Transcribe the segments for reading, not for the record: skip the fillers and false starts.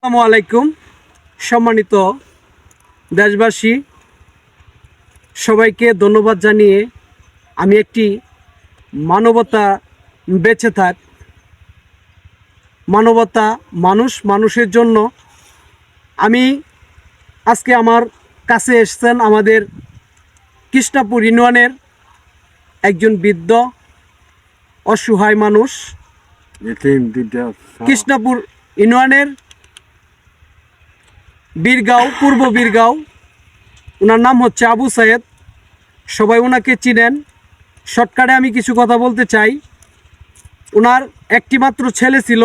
আসসালামু আলাইকুম। সম্মানিত দেশবাসী, সবাইকে ধন্যবাদ জানিয়ে আমি একটি মানবতা বেঁচে থাক, মানবতা মানুষের জন্য আমি আজকে আমার কাছে এসেছেন আমাদের কৃষ্ণাপুর ইউনিয়নের একজন বৃদ্ধ অসহায় মানুষ। কৃষ্ণাপুর ইউনিয়নের বীরগাঁও, পূর্ব বীরগাঁও। ওনার নাম হচ্ছে আবু সাইদ, সবাই ওনাকে চিনেন। শর্টকাটে আমি কিছু কথা বলতে চাই। ওনার একটি মাত্র ছেলে ছিল,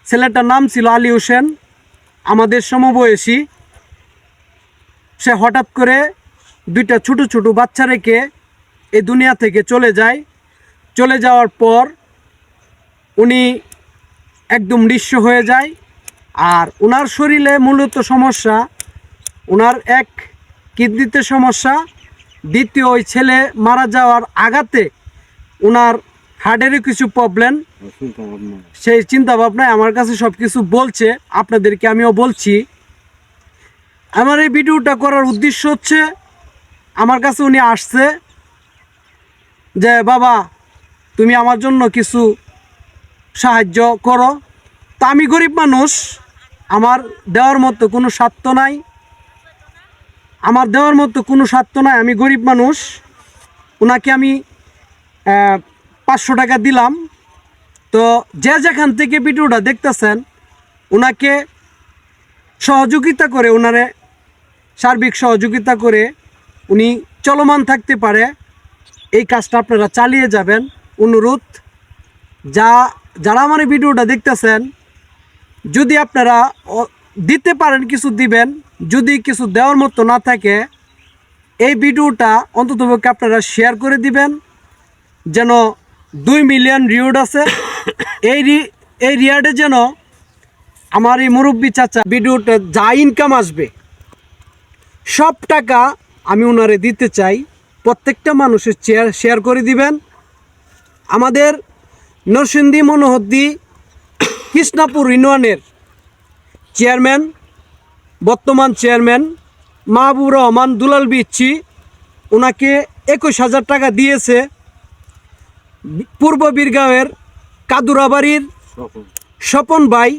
ছেলেটার নাম ছিল আলী হোসেন, আমাদের সমবয়সী। সে হঠাৎ করে দুইটা ছোট ছোট বাচ্চা রেখে এই দুনিয়া থেকে চলে যায়। চলে যাওয়ার পর উনি একদম নিঃস্ব হয়ে যায়। আর ওনার শরীরে মূলত সমস্যা, ওনার এক কিডনিতে সমস্যা, দ্বিতীয় ওই ছেলে মারা যাওয়ার আঘাতে ওনার হার্টেরও কিছু প্রবলেম। সেই চিন্তা ভাবনায় আমার কাছে সব কিছু বলছে, আপনাদেরকে আমিও বলছি। আমার এই ভিডিওটা করার উদ্দেশ্য হচ্ছে, আমার কাছে উনি আসছে যে বাবা তুমি আমার জন্য কিছু সাহায্য করো। তা আমি গরিব মানুষ, আমার দেওয়ার মতো কোনো স্বার্থ নাই, আমি গরিব মানুষ। ওনাকে আমি 500 টাকা দিলাম। তো যে যেখান থেকে ভিডিওটা দেখতেছেন ওনাকে সহযোগিতা করে, ওনারে সার্বিক সহযোগিতা করে উনি চলমান থাকতে পারে, এই কাজটা আপনারা চালিয়ে যাবেন। অনুরোধ, যারা আমার এই ভিডিওটা দেখতেছেন, যদি আপনারা দিতে পারেন কিছু দিবেন, যদি কিছু দেওয়ার মতো না থাকে এই ভিডিওটা অন্ততপক্ষে আপনারা শেয়ার করে দিবেন, যেন 2 মিলিয়ন রিওয়ার্ড আছে। এই রিওয়ার্ডে যেন আমার এই মুরব্বী চাচা ভিডিওটা যা ইনকাম আসবে সব টাকা আমি ওনারে দিতে চাই। প্রত্যেকটা মানুষের শেয়ার করে দিবেন। আমাদের নরসিংদী মনোহরদী কৃষ্ণাপুর ইউনিয়নের চেয়ারম্যান, বর্তমান চেয়ারম্যান মাহবুব রহমান দুলাল বিচ্ছি, ওনাকে 21,000 টাকা দিয়েছে। পূর্ব বীরগাঁওয়ের কাদুরাবাড়ির স্বপন ভাই,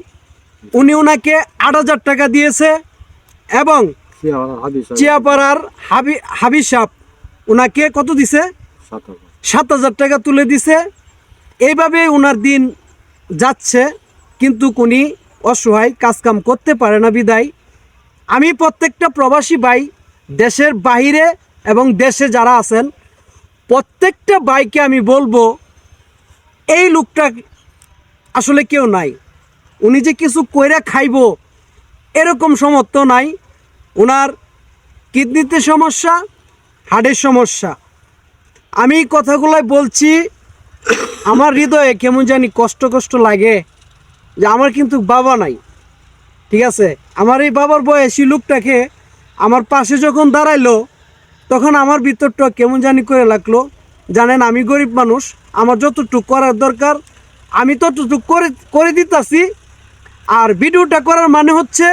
উনি ওনাকে 8,000 টাকা দিয়েছে। এবং চিয়াপাড়ার হাবি সাহ ওনাকে কত দিছে? 7,000 টাকা তুলে দিছে। এইভাবে ওনার দিন যাচ্ছে, কিন্তু উনি অসহায়, কাজকাম করতে পারে না বিদায়। আমি প্রত্যেকটা প্রবাসী ভাই, দেশের বাইরে এবং দেশে যারা আছেন, প্রত্যেকটা ভাইকে আমি বলবো, এই লোকটা আসলে কেউ নাই, উনি যে কিছু কইরা খাইব এরকম সমর্থ নাই। ওনার কিডনিতে সমস্যা, হার্টের সমস্যা। আমি কথাগুলোই বলছি, আমার হৃদয়ে কেমন জানি কষ্ট লাগে যে আমার কিন্তু বাবা নাই, ঠিক আছে? আমার এই বাবার বয়সী লোকটাকে আমার পাশে যখন দাঁড়াইলো, তখন আমার ভিতরটা কেমন জানি করে লাগলো। জানেন, আমি গরিব মানুষ, আমার যতটুকু করার দরকার আমি ততটুকু করে দিতেছি। আর ভিডিওটা করার মানে হচ্ছে,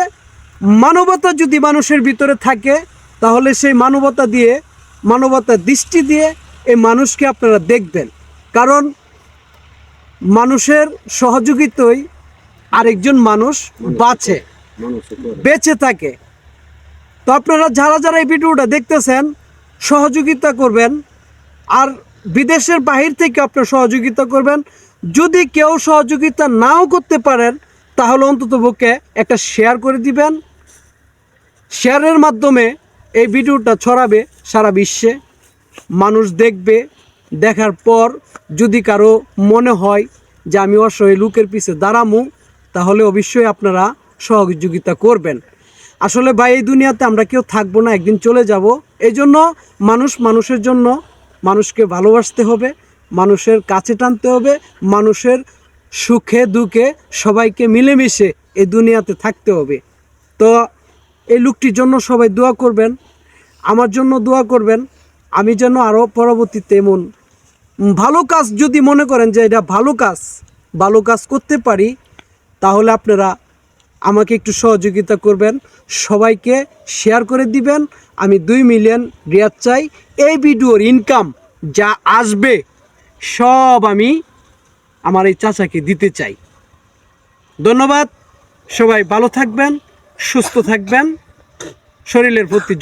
মানবতা যদি মানুষের ভিতরে থাকে, তাহলে সেই মানবতার দৃষ্টি দিয়ে এই মানুষকে আপনারা দেখবেন। কারণ মানুষের সহযোগিতায় আরেকজন মানুষ বেঁচে থাকে। তো আপনারা যারা এই ভিডিওটা দেখতেছেন, সহযোগিতা করবেন। আর বিদেশের বাহির থেকে আপনারা সহযোগিতা করবেন। যদি কেউ সহযোগিতা নাও করতে পারেন, তাহলে অন্ততপক্ষে একটা শেয়ার করে দিবেন। শেয়ারের মাধ্যমে এই ভিডিওটা ছড়াবে সারা বিশ্বে, মানুষ দেখবে। দেখার পর যদি কারো মনে হয় যে আমি অসহায় লোকের পিছে দাঁড়ামু, তাহলে অবশ্যই আপনারা সহযোগিতা করবেন। আসলে ভাই, এই দুনিয়াতে আমরা কেউ থাকবো না, একদিন চলে যাব। এই জন্য মানুষের জন্য মানুষকে ভালোবাসতে হবে, মানুষের কাছে টানতে হবে, মানুষের সুখে দুঃখে সবাইকে মিলেমিশে এই দুনিয়াতে থাকতে হবে। তো এই লোকটির জন্য সবাই দোয়া করবেন, আমার জন্য দোয়া করবেন, আমি যেন আরও পরবর্তীতে এমন ভালো কাজ, যদি মনে করেন যে এটা ভালো কাজ করতে পারি, তাহলে আপনারা আমাকে একটু সহযোগিতা করবেন, সবাইকে শেয়ার করে দিবেন। আমি 2 মিলিয়ন রিয়াদ চাই। এই ভিডিওর ইনকাম যা আসবে সব আমি আমার এই চাচাকে দিতে চাই। ধন্যবাদ। সবাই ভালো থাকবেন, সুস্থ থাকবেন, শরীরের প্রতি